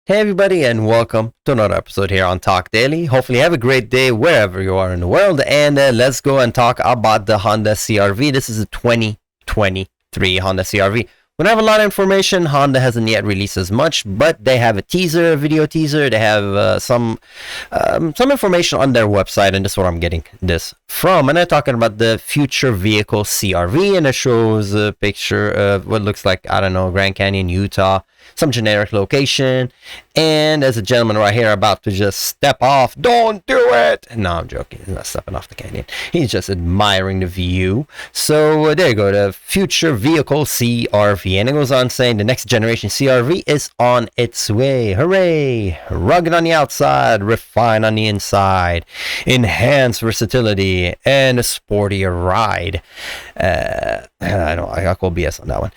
Hey everybody, and welcome to another episode here on Talk Daily. Hopefully you have a great day wherever you are in the world, and let's go and talk about the Honda CR-V. This is a 2023 Honda CR-V. We don't have a lot of information. Honda hasn't yet released as much, but they have a teaser, a video teaser. They have some information on their website, and this is where I'm getting this from. And they're talking about the future vehicle CR-V, and it shows a picture of what looks like, I don't know, Grand Canyon, Utah, some generic location. And there's a gentleman right here about to just step off. Don't do it! No, I'm joking. He's not stepping off the canyon. He's just admiring the view. So there you go, the future vehicle CR-V. And it goes on saying the next generation CR-V is on its way. Hooray! Rugged on the outside, refined on the inside, enhanced versatility, and a sportier ride. I call BS on that one.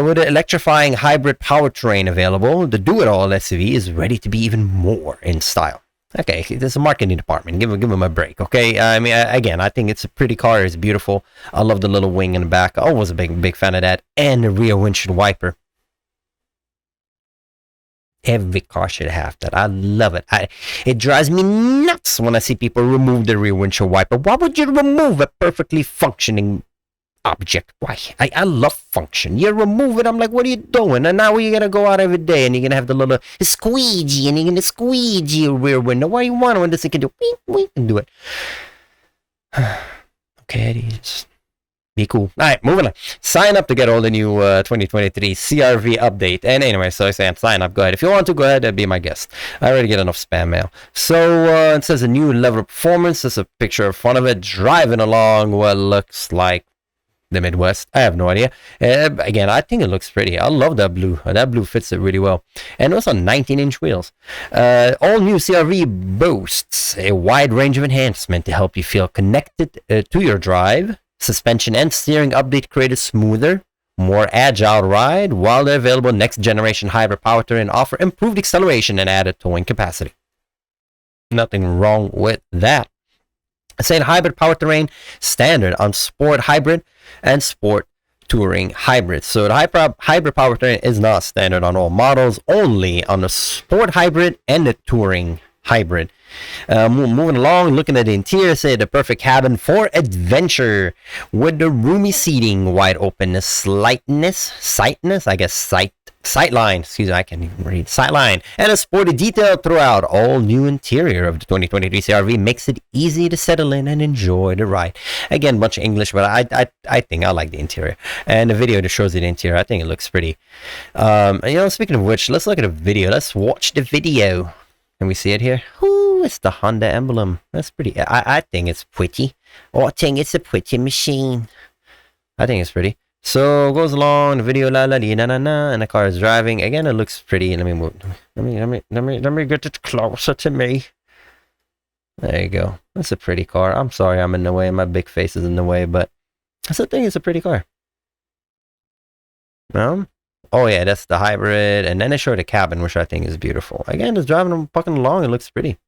With an electrifying hybrid powertrain available, the do-it-all SUV is ready to be even more in style. Okay, there's a marketing department. Give them a break, okay? I mean, again, I think it's a pretty car. It's beautiful. I love the little wing in the back. I was a big fan of that. And the rear windshield wiper. Every car should have that. I love it. It drives me nuts when I see people remove the rear windshield wiper. Why would you remove a perfectly functioning object? Why? I love function. You remove it, I'm like, what are you doing? And now you're gonna go out every day and you're gonna have the little squeegee and you're gonna squeegee your rear window. Why you want it when this thing can do wink and do it? Okay, just be cool. Alright, moving on. Sign up to get all the new 2023 CR-V update. And anyway, so I say I'm sign up. Go ahead. If you want to, go ahead, be my guest. I already get enough spam mail. So it says a new level of performance. There's a picture in front of it driving along what looks like the Midwest. I have no idea. Again, I think it looks pretty. I love that blue. That blue fits it really well. And it's on 19-inch wheels. All new CR-V boasts a wide range of enhancement to help you feel connected to your drive. Suspension and steering update create a smoother, more agile ride, while the available next generation hybrid powertrain offer improved acceleration and added towing capacity. Nothing wrong with that. Saying hybrid powertrain standard on sport hybrid and sport touring hybrid. So the hybrid powertrain is not standard on all models, only on the sport hybrid and the touring hybrid. Moving along, looking at the interior, say the perfect cabin for adventure with the roomy seating, wide openness, sightline, excuse me, I can't even read, sightline, and a sporty detail throughout. All new interior of the 2023 CR-V makes it easy to settle in and enjoy the ride. Again, bunch of English, but I think I like the interior, and the video that shows the interior, I think it looks pretty. Speaking of which, let's look at the video. Let's watch the video. Can we see it here? Ooh, it's the Honda emblem. That's pretty. I think it's pretty. Oh, I think it's a pretty machine. I think it's pretty. So it goes along the video, la la li na na na, and the car is driving. Again, it looks pretty. Let me move. Let me get it closer to me. There you go. That's a pretty car. I'm sorry, I'm in the way. My big face is in the way, but that's the thing. It's a pretty car. Oh yeah, that's the hybrid, and then they show the cabin, which I think is beautiful. Again, it's driving and fucking along. It looks pretty.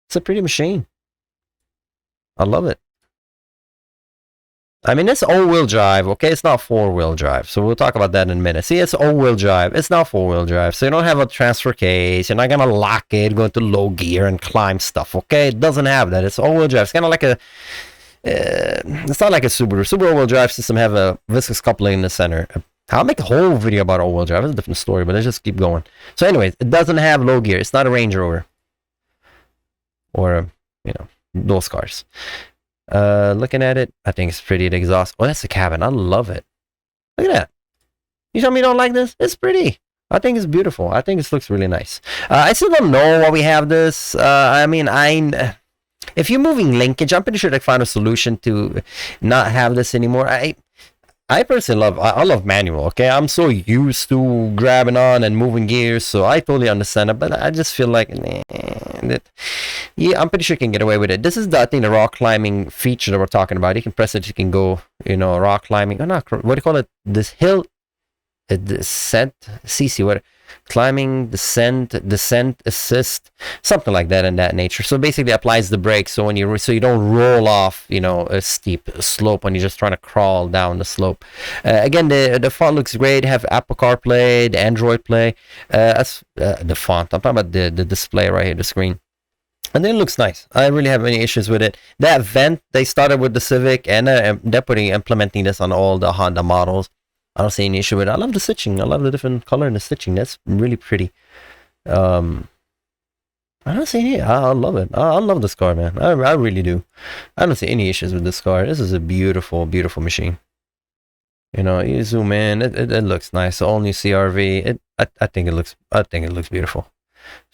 It's a pretty machine. I love it. I mean, it's all-wheel drive, okay? It's not four-wheel drive, so we'll talk about that in a minute. See, it's all-wheel drive. It's not four-wheel drive, so you don't have a transfer case. You're not gonna lock it, go into low gear, and climb stuff, okay? It doesn't have that. It's all-wheel drive. It's kind of like a... it's not like a Subaru. Subaru all-wheel drive system have a viscous coupling in the center. I'll make a whole video about all-wheel drive. It's a different story, but let's just keep going. So anyways, it doesn't have low gear. It's not a Range Rover. Or, those cars. Looking at it, I think it's pretty. The exhaust. Oh, that's the cabin. I love it. Look at that. You tell me you don't like this? It's pretty. I think it's beautiful. I think this looks really nice. I still don't know why we have this. If you're moving linkage, I'm pretty sure they found a solution to not have this anymore. I personally love manual, okay? I'm so used to grabbing on and moving gears, so I totally understand it, but I just feel like, yeah, I'm pretty sure you can get away with it. This is the rock climbing feature that we're talking about. You can press it, you can go, rock climbing, or not, what do you call it? This hill, descent, CC, what? climbing, descent assist, something like that in that nature. So basically applies the brakes so when you don't roll off, you know, a steep slope when you're just trying to crawl down the slope. Again, the font looks great. Have Apple CarPlay, the Android Play. That's the font. I'm talking about the display right here, the screen. And it looks nice. I really have any issues with it. That vent, they started with the Civic, and they're implementing this on all the Honda models. I don't see any issue with it. I love the stitching. I love the different color in the stitching. That's really pretty. I don't see any. I love it. I love this car, man. I really do. I don't see any issues with this car. This is a beautiful, beautiful machine. You know, you zoom in, it looks nice. The all new CRV. I think it looks beautiful.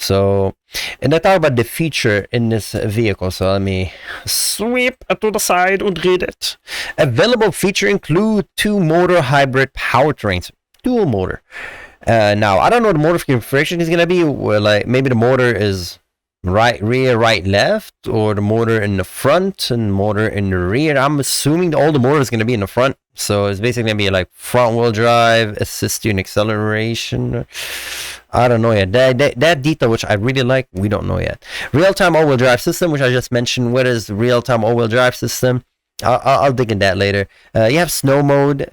So, and I talk about the feature in this vehicle. So let me sweep to the side and read it. Available feature include 2-motor hybrid powertrains, dual motor. Now I don't know what the motor configuration is gonna be. Well, like maybe the motor is right rear, right left, or the motor in the front and motor in the rear. I'm assuming all the motor is gonna be in the front. So it's basically gonna be like front wheel drive, assist you in acceleration. I don't know yet. That detail, which I really like, we don't know yet. Real-time all-wheel drive system, which I just mentioned. What is real-time all-wheel drive system? I'll dig in that later. You have snow mode.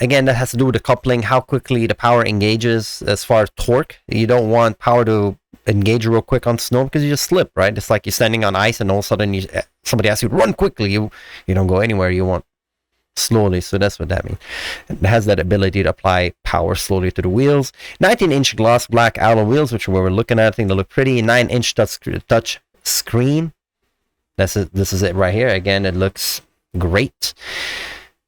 Again, that has to do with the coupling, how quickly the power engages as far as torque. You don't want power to engage real quick on snow because you just slip, right? It's like you're standing on ice and all of a sudden somebody asks you to run quickly. You don't go anywhere you want. Slowly, so that's what that means. It has that ability to apply power slowly to the wheels. 19-inch gloss black alloy wheels, which we're looking at. I think they look pretty. 9-inch touch screen. This is it right here. Again, it looks great.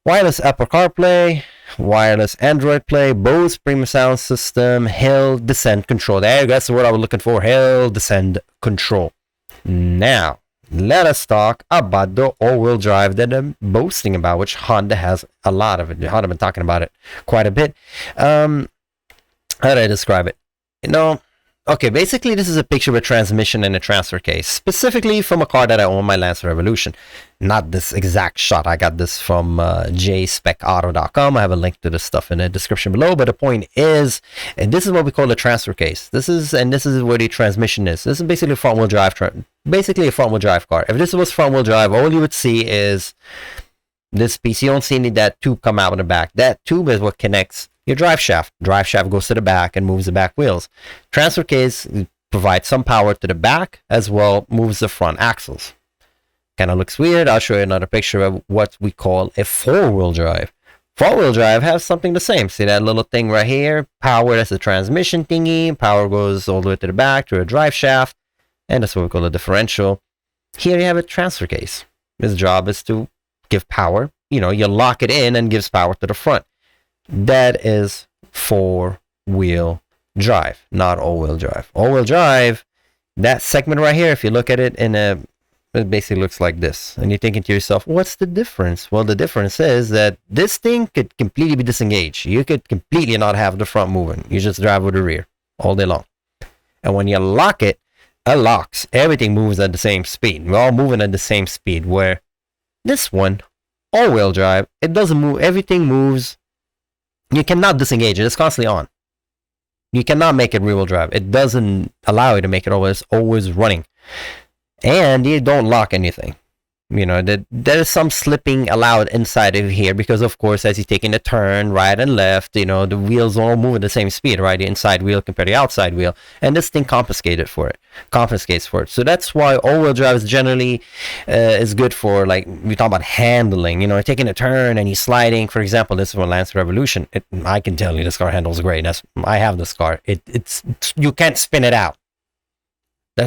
Wireless Apple CarPlay, wireless Android Play, Bose premium sound system, hill descent control. There, that's what I was looking for. Hill descent control. Now, let us talk about the all-wheel drive that I'm boasting about, which Honda has a lot of it. Honda been talking about it quite a bit. How do I describe it? You know, okay, basically this is a picture of a transmission and a transfer case, specifically from a car that I own, my Lancer Revolution. Not this exact shot. I got this from jspecauto.com. I have a link to this stuff in the description below. But the point is, and this is what we call the transfer case. This is where the transmission is. This is basically a front-wheel drive. Basically a front-wheel drive car. If this was front-wheel drive, all you would see is this piece. You don't see any that tube come out in the back. That tube is what connects your drive shaft. Drive shaft goes to the back and moves the back wheels. Transfer case provides some power to the back as well, moves the front axles. Kind of looks weird. I'll show you another picture of what we call a four-wheel drive. Four-wheel drive has something the same. See that little thing right here? Power, that's the transmission thingy. Power goes all the way to the back to a drive shaft. And that's what we call a differential. Here you have a transfer case. Its job is to give power. You know, you lock it in and gives power to the front. That is four-wheel drive, not all-wheel drive. All-wheel drive, that segment right here, if you look at it it basically looks like this. And you're thinking to yourself, what's the difference? Well, the difference is that this thing could completely be disengaged. You could completely not have the front moving. You just drive with the rear all day long. And when you lock it, it locks. Everything moves at the same speed. We're all moving at the same speed. Where this one, all-wheel drive, it doesn't move. Everything moves. You cannot disengage it. It's constantly on. You cannot make it rear-wheel drive. It doesn't allow you to make it always running. And you don't lock anything. You know, there is some slipping allowed inside of here because, of course, as you're taking a turn right and left, you know, the wheels all move at the same speed, right? The inside wheel compared to the outside wheel. And this thing confiscates for it. So that's why all-wheel drive is generally is good for, like, we talk about handling. You know, taking a turn and you're sliding. For example, this is one Lancer Revolution. I can tell you this car handles great. I have this car. It's you can't spin it out.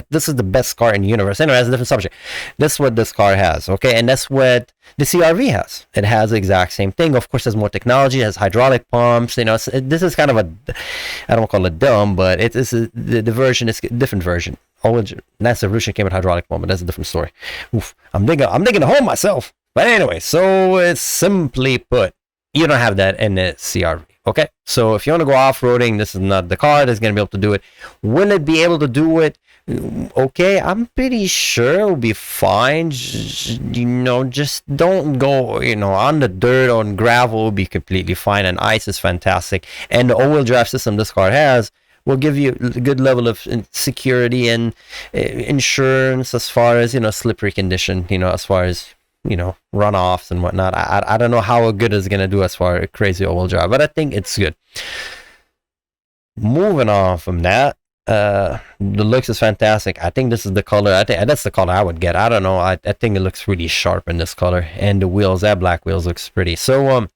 This is the best car in the universe. Anyway, that's a different subject. That's what this car has, okay? And that's what the CRV has. It has the exact same thing. Of course, there's more technology. It has hydraulic pumps. You know, this is kind of I don't call it dumb, but the version is a different version. Lancer Revolution came with hydraulic pump, but that's a different story. Oof, I'm digging a hole myself. But anyway, so it's simply put, you don't have that in the CRV. Okay, so if you want to go off-roading, this is not the car that's going to be able to do it. Will it be able to do it? Okay, I'm pretty sure it'll be fine. Just don't go, on the dirt, on gravel will be completely fine, and ice is fantastic. And the all-wheel drive system this car has will give you a good level of security and insurance as far as, slippery condition, as far as, runoffs and whatnot. I don't know how good it's going to do as far as crazy all-wheel drive, but I think it's good. Moving on from that, the looks is fantastic. I think this is the color. I think that's the color I would get. I don't know. I think it looks really sharp in this color, and the wheels, that black wheels, looks pretty. So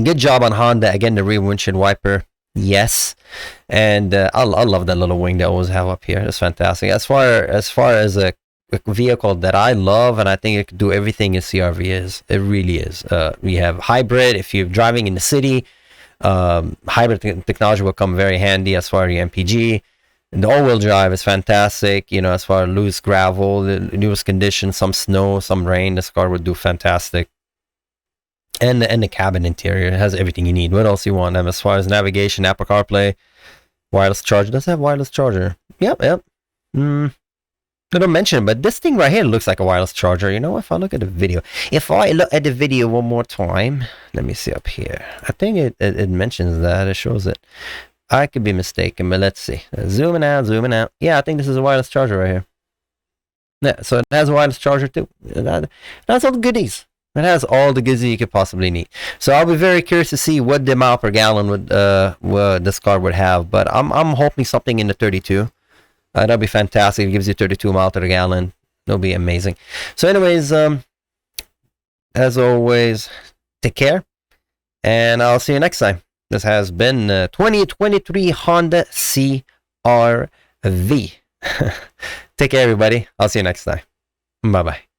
good job on Honda. Again, the rear windshield wiper, yes, and I love that little wing they always have up here. It's fantastic. As far as a vehicle that I love, and I think it could do everything a CRV is. It really is. We have hybrid. If you're driving in the city, hybrid technology will come very handy as far as your MPG. And the all-wheel drive is fantastic. As far as loose gravel, the loose conditions, some snow, some rain, this car would do fantastic. And the cabin interior has everything you need. What else you want? As far as navigation, Apple CarPlay, wireless charger. Does it have wireless charger? Yep. I don't mention, but this thing right here looks like a wireless charger. If I look at the video, one more time, let me see up here. I think it mentions that. It shows it. I could be mistaken, but let's see. Zooming out. Yeah, I think this is a wireless charger right here. Yeah, so it has a wireless charger too. That's all the goodies. It has all the goodies you could possibly need. So I'll be very curious to see what the mile per gallon would this car would have. But I'm hoping something in the 32. That'll be fantastic. It gives you 32 miles per gallon. It'll be amazing. So anyways, as always, take care. And I'll see you next time. This has been 2023 Honda CR-V. Take care, everybody. I'll see you next time. Bye-bye.